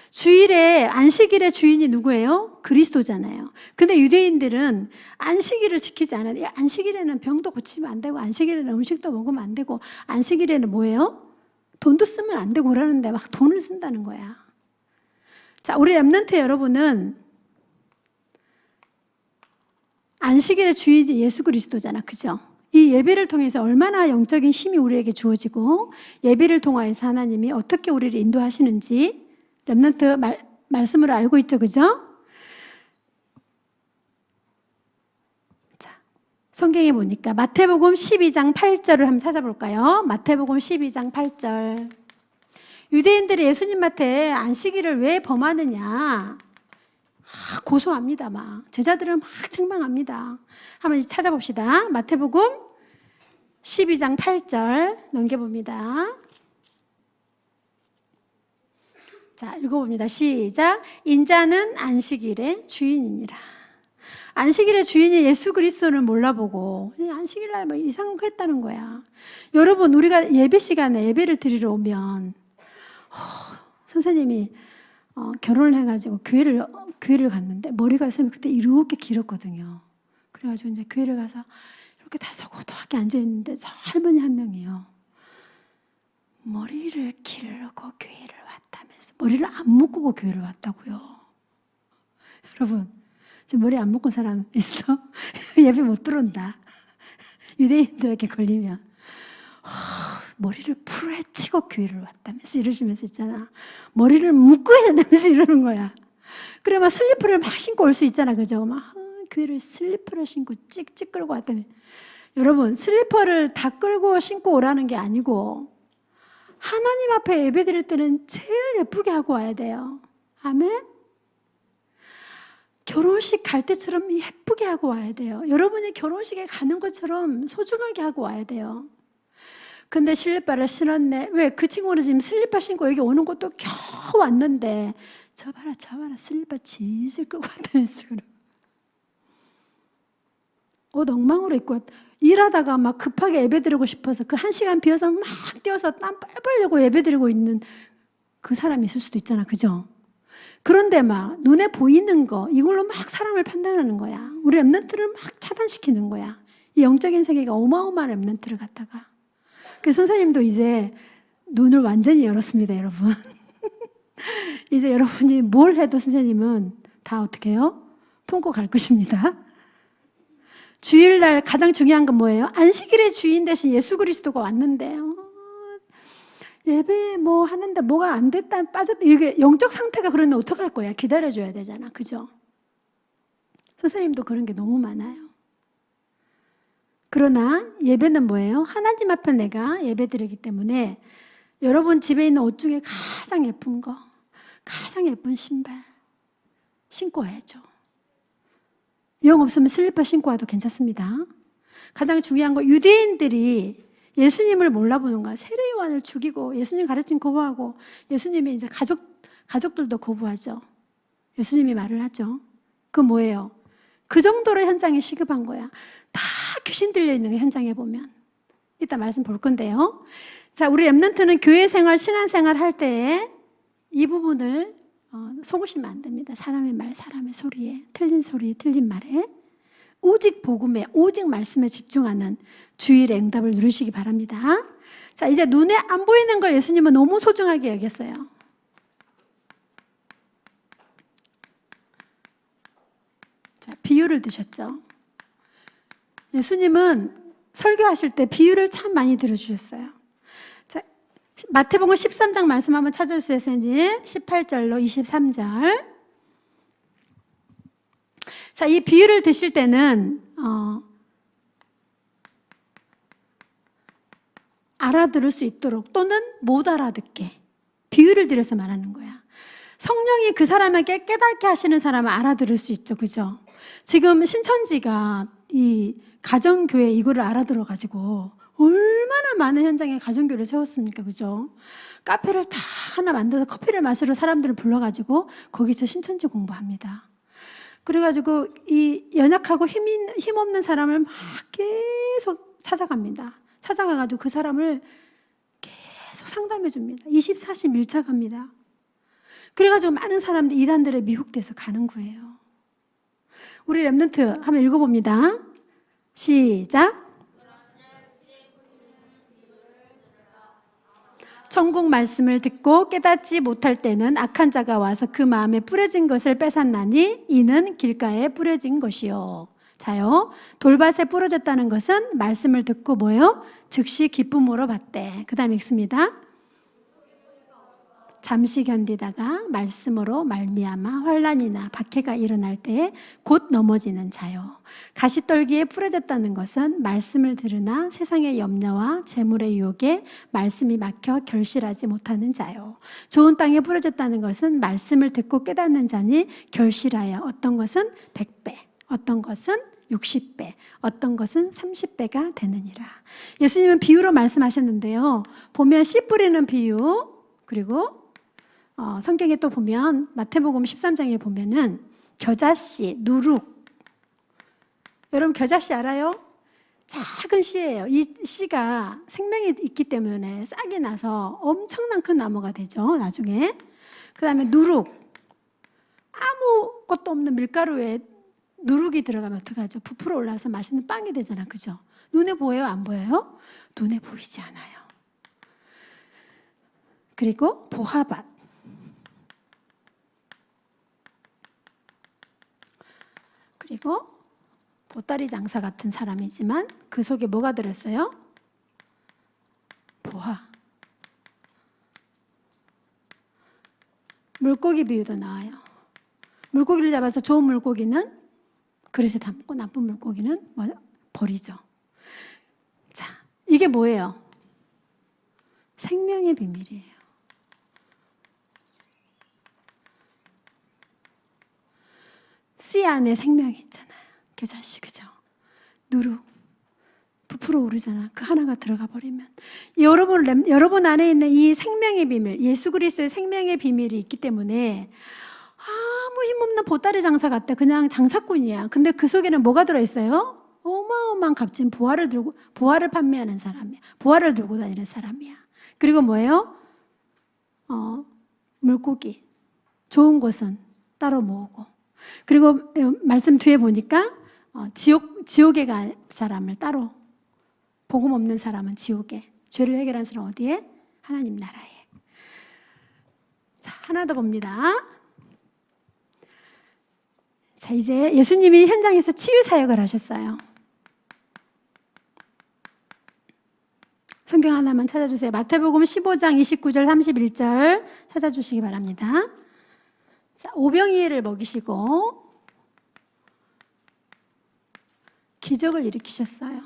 주일에 안식일의 주인이 누구예요? 그리스도잖아요. 근데 유대인들은 안식일을 지키지 않아요. 안식일에는 병도 고치면 안 되고 안식일에는 음식도 먹으면 안 되고 안식일에는 뭐예요? 돈도 쓰면 안 되고 그러는데 막 돈을 쓴다는 거야. 자, 우리 랩런트 여러분은 안식일의 주인이 예수 그리스도잖아. 그죠? 이 예배를 통해서 얼마나 영적인 힘이 우리에게 주어지고 예배를 통하여서 하나님이 어떻게 우리를 인도하시는지 랩런트 말씀으로 알고 있죠. 그죠? 자, 성경에 보니까 마태복음 12장 8절을 한번 찾아볼까요? 마태복음 12장 8절. 유대인들이 예수님한테 안식일을 왜 범하느냐 고소합니다. 막 제자들은 막 책망합니다. 한번 찾아봅시다. 마태복음 12장 8절 넘겨봅니다. 자, 읽어봅니다. 시작. 인자는 안식일의 주인이니라. 안식일의 주인이 예수 그리스도를 몰라보고 안식일날 뭐 이상한 거 했다는 거야. 여러분 우리가 예배 시간에 예배를 드리러 오면 선생님이 결혼을 해가지고 교회를 갔는데 머리가 쌤이 그때 이렇게 길었거든요. 그래가지고 이제 교회를 가서 이렇게 다소곳하게 앉아있는데 저 할머니 한 명이요. 머리를 기르고 교회를 왔다면서. 머리를 안 묶고 교회를 왔다고요. 여러분, 지금 머리 안 묶은 사람 있어? 예배 못 들어온다. 유대인들에게 걸리면 머리를 풀어헤치고 교회를 왔다면서 이러시면서 있잖아. 머리를 묶어야 된다면서 이러는 거야. 그래 막 슬리퍼를 막 신고 올 수 있잖아. 그죠? 막 교회를 슬리퍼를 신고 찍찍 끌고 왔다면. 여러분, 슬리퍼를 다 끌고 신고 오라는 게 아니고 하나님 앞에 예배 드릴 때는 제일 예쁘게 하고 와야 돼요. 아멘? 결혼식 갈 때처럼 예쁘게 하고 와야 돼요. 여러분이 결혼식에 가는 것처럼 소중하게 하고 와야 돼요. 근데 슬리퍼를 신었네. 왜? 그 친구는 지금 슬리퍼 신고 여기 오는 것도 겨우 왔는데 저 봐라 슬리퍼 질질 끌고 왔다면서. 옷 엉망으로 입고 일하다가 막 급하게 예배 드리고 싶어서 그 1시간 비어서 막 뛰어서 땀 뻘뻘 흘리고 예배 드리고 있는 그 사람이 있을 수도 있잖아. 그죠? 그런데 막 눈에 보이는 거 이걸로 막 사람을 판단하는 거야. 우리 렘넌트를 막 차단시키는 거야. 이 영적인 세계가 어마어마한 렘넌트를 갖다가. 그래서 선생님도 이제 눈을 완전히 열었습니다, 여러분. 이제 여러분이 뭘 해도 선생님은 다 어떻게 해요? 품고 갈 것입니다. 주일날 가장 중요한 건 뭐예요? 안식일의 주인 대신 예수 그리스도가 왔는데 예배 뭐 하는데 뭐가 안 됐다 빠졌다. 이게 영적 상태가 그러면 어떡할 거야? 기다려줘야 되잖아. 그죠? 선생님도 그런 게 너무 많아요. 그러나 예배는 뭐예요? 하나님 앞에 내가 예배 드리기 때문에 여러분 집에 있는 옷 중에 가장 예쁜 거, 가장 예쁜 신발 신고 와야죠. 영 없으면 슬리퍼 신고 와도 괜찮습니다. 가장 중요한 거, 유대인들이 예수님을 몰라보는 거야. 세례요한을 죽이고 예수님 가르침 거부하고 예수님이 이제 가족들도 거부하죠. 예수님이 말을 하죠. 그 뭐예요? 그 정도로 현장에 시급한 거야. 다 귀신 들려 있는 거 현장에 보면. 이따 말씀 볼 건데요. 자, 우리 렘넌트는 교회 생활, 신앙 생활 할 때에 이 부분을 속으시면 안 됩니다. 사람의 말, 사람의 소리에, 틀린 소리에, 틀린 말에. 오직 복음에, 오직 말씀에 집중하는 주일의 응답을 누리시기 바랍니다. 자, 이제 눈에 안 보이는 걸 예수님은 너무 소중하게 여겼어요. 자, 비유를 드셨죠. 예수님은 설교하실 때 비유를 참 많이 들어주셨어요. 자, 마태복음 13장 말씀 한번 찾아주세요, 선생님. 18절로 23절. 자, 이 비유를 드실 때는 알아들을 수 있도록 또는 못 알아듣게 비유를 들여서 말하는 거야. 성령이 그 사람에게 깨닫게 하시는 사람은 알아들을 수 있죠. 그죠? 지금 신천지가 이 가정교회 이거를 알아들어가지고 얼마나 많은 현장에 가정교회를 세웠습니까? 그죠? 카페를 다 하나 만들어서 커피를 마시러 사람들을 불러가지고 거기서 신천지 공부합니다. 그래가지고 이 연약하고 힘없는 사람을 막 계속 찾아갑니다. 찾아가가지고 그 사람을 계속 상담해 줍니다. 24시 밀착합니다. 그래가지고 많은 사람들이 이단들에 미혹돼서 가는 거예요. 우리 렘넌트 한번 읽어봅니다. 시작. 천국 말씀을 듣고 깨닫지 못할 때는 악한 자가 와서 그 마음에 뿌려진 것을 뺏었나니 이는 길가에 뿌려진 것이요. 자요, 돌밭에 뿌려졌다는 것은 말씀을 듣고 뭐요? 즉시 기쁨으로 받되. 그 다음 읽습니다. 잠시 견디다가 말씀으로 말미암아 환난이나 박해가 일어날 때에 곧 넘어지는 자요. 가시떨기에 뿌려졌다는 것은 말씀을 들으나 세상의 염려와 재물의 유혹에 말씀이 막혀 결실하지 못하는 자요. 좋은 땅에 뿌려졌다는 것은 말씀을 듣고 깨닫는 자니 결실하여 어떤 것은 100배, 어떤 것은 60배, 어떤 것은 30배가 되느니라. 예수님은 비유로 말씀하셨는데요. 보면 씨 뿌리는 비유, 그리고 성경에 또 보면 마태복음 13장에 보면은 겨자씨, 누룩. 여러분 겨자씨 알아요? 작은 씨예요. 이 씨가 생명이 있기 때문에 싹이 나서 엄청난 큰 나무가 되죠. 나중에. 그 다음에 누룩. 아무것도 없는 밀가루에 누룩이 들어가면 어떡하죠? 부풀어 올라서 맛있는 빵이 되잖아. 그죠? 눈에 보여요? 안 보여요? 눈에 보이지 않아요. 그리고 보화밭. 그리고 보따리 장사 같은 사람이지만 그 속에 뭐가 들었어요? 보화. 물고기 비유도 나와요. 물고기를 잡아서 좋은 물고기는 그릇에 담고 나쁜 물고기는 버리죠. 자, 이게 뭐예요? 생명의 비밀이에요. 씨 안에 생명이 있잖아요. 겨자씨, 그죠? 누룩, 부풀어 오르잖아. 그 하나가 들어가 버리면 여러분 안에 있는 이 생명의 비밀, 예수 그리스도의 생명의 비밀이 있기 때문에 아무 힘없는 보따리 장사 같다. 그냥 장사꾼이야. 근데 그 속에는 뭐가 들어있어요? 어마어마한 값진 보화를 판매하는 사람이야. 보화를 들고 다니는 사람이야. 그리고 뭐예요? 물고기. 좋은 곳은 따로 모으고. 그리고 말씀 뒤에 보니까 지옥에 갈 사람을 따로, 복음 없는 사람은 지옥에, 죄를 해결한 사람은 어디에? 하나님 나라에. 자, 하나 더 봅니다. 자, 이제 예수님이 현장에서 치유 사역을 하셨어요. 성경 하나만 찾아주세요. 마태복음 15장 29절 31절 찾아주시기 바랍니다. 자, 오병이를 먹이시고 기적을 일으키셨어요.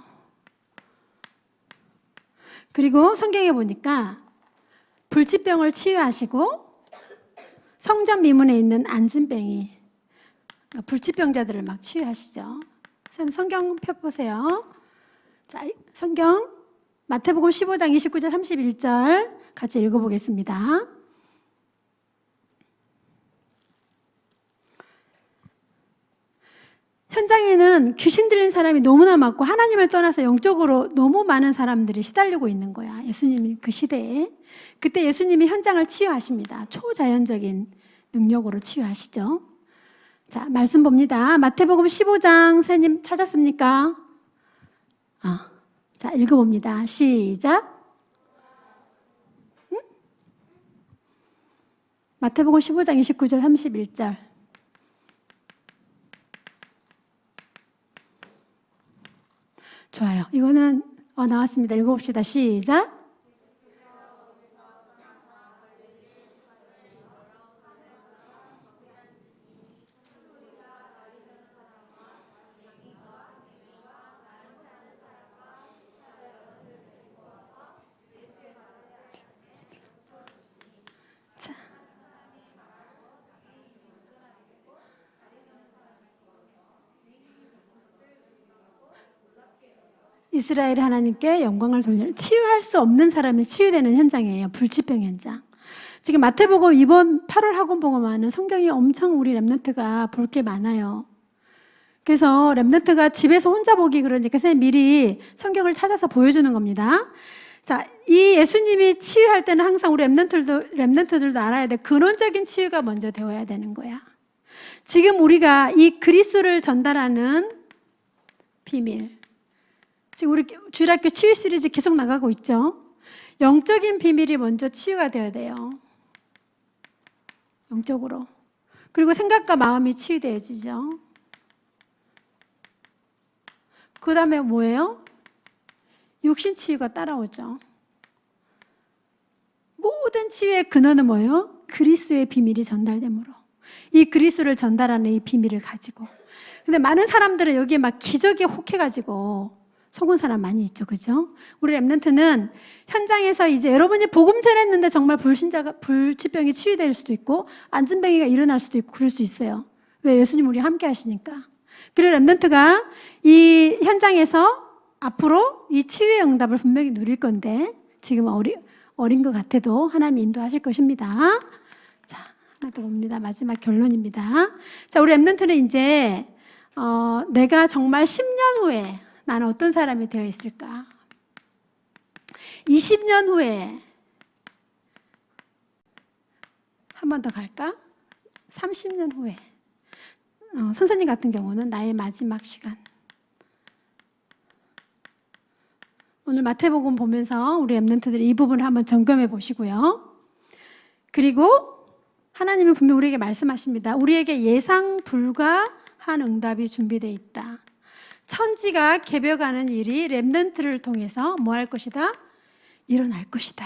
그리고 성경에 보니까 불치병을 치유하시고 성전 미문에 있는 안진뱅이, 불치병자들을 막 치유하시죠. 성경 펴보세요. 자, 성경 마태복음 15장 29절 31절 같이 읽어보겠습니다. 현장에는 귀신 들린 사람이 너무나 많고 하나님을 떠나서 영적으로 너무 많은 사람들이 시달리고 있는 거야. 예수님이 그 시대에. 그때 예수님이 현장을 치유하십니다. 초자연적인 능력으로 치유하시죠. 자, 말씀 봅니다. 마태복음 15장 선생님 찾았습니까? 자, 읽어봅니다. 시작. 응? 마태복음 15장 29절 31절. 좋아요. 이거는 나왔습니다. 읽어봅시다. 시작. 자. 이스라엘 하나님께 영광을 돌려, 치유할 수 없는 사람이 치유되는 현장이에요. 불치병 현장. 지금 마태복음 이번 8월 학원 복음화는 성경이 엄청 우리 랩런트가 볼 게 많아요. 그래서 랩런트가 집에서 혼자 보기 그러니까 선생님 미리 성경을 찾아서 보여주는 겁니다. 자, 이 예수님이 치유할 때는 항상 우리 랩런트들도 알아야 돼. 근원적인 치유가 먼저 되어야 되는 거야. 지금 우리가 이 그리스도를 전달하는 비밀, 지금 우리 주일학교 치유 시리즈 계속 나가고 있죠. 영적인 비밀이 먼저 치유가 되어야 돼요. 영적으로. 그리고 생각과 마음이 치유되어지죠. 그 다음에 뭐예요? 육신 치유가 따라오죠. 모든 치유의 근원은 뭐예요? 그리스도의 비밀이 전달되므로. 이 그리스도를 전달하는 이 비밀을 가지고. 근데 많은 사람들은 여기에 막 기적에 혹해가지고 속은 사람 많이 있죠. 그죠? 우리 랩런트는 현장에서 이제 여러분이 복음 전했는데 정말 불치병이 치유될 수도 있고 안진뱅이가 일어날 수도 있고 그럴 수 있어요. 왜? 예수님 우리 함께 하시니까. 그래서 랩런트가 이 현장에서 앞으로 이 치유의 응답을 분명히 누릴 건데 지금 어린 것 같아도 하나님 인도하실 것입니다. 자, 하나 더 봅니다. 마지막 결론입니다. 자, 우리 랩런트는 이제 내가 정말 10년 후에 나는 어떤 사람이 되어 있을까? 20년 후에 한 번 더 갈까? 30년 후에 선생님 같은 경우는 나의 마지막 시간 오늘 마태복음 보면서 우리 렘넌트들이 이 부분을 한번 점검해 보시고요. 그리고 하나님은 분명 우리에게 말씀하십니다. 우리에게 예상 불가한 응답이 준비되어 있다. 천지가 개벽하는 일이 렘넌트를 통해서 뭐 할 것이다? 일어날 것이다.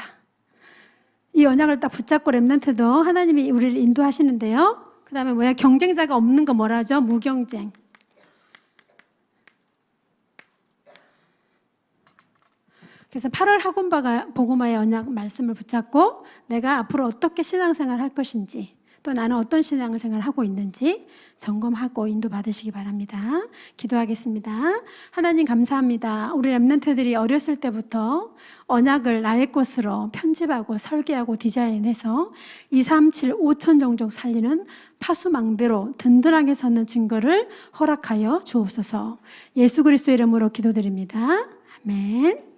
이 언약을 딱 붙잡고 렘넌트도 하나님이 우리를 인도하시는데요. 그 다음에 뭐야? 경쟁자가 없는 거 뭐라 하죠? 무경쟁. 그래서 8월 학원바가 복음화의 언약 말씀을 붙잡고 내가 앞으로 어떻게 신앙생활 할 것인지 또 나는 어떤 신앙생활을 하고 있는지 점검하고 인도받으시기 바랍니다. 기도하겠습니다. 하나님 감사합니다. 우리 렘넌트들이 어렸을 때부터 언약을 나의 것으로 편집하고 설계하고 디자인해서 2, 3, 7, 5천 종족 살리는 파수망대로 든든하게 서는 증거를 허락하여 주옵소서. 예수 그리스도의 이름으로 기도드립니다. 아멘.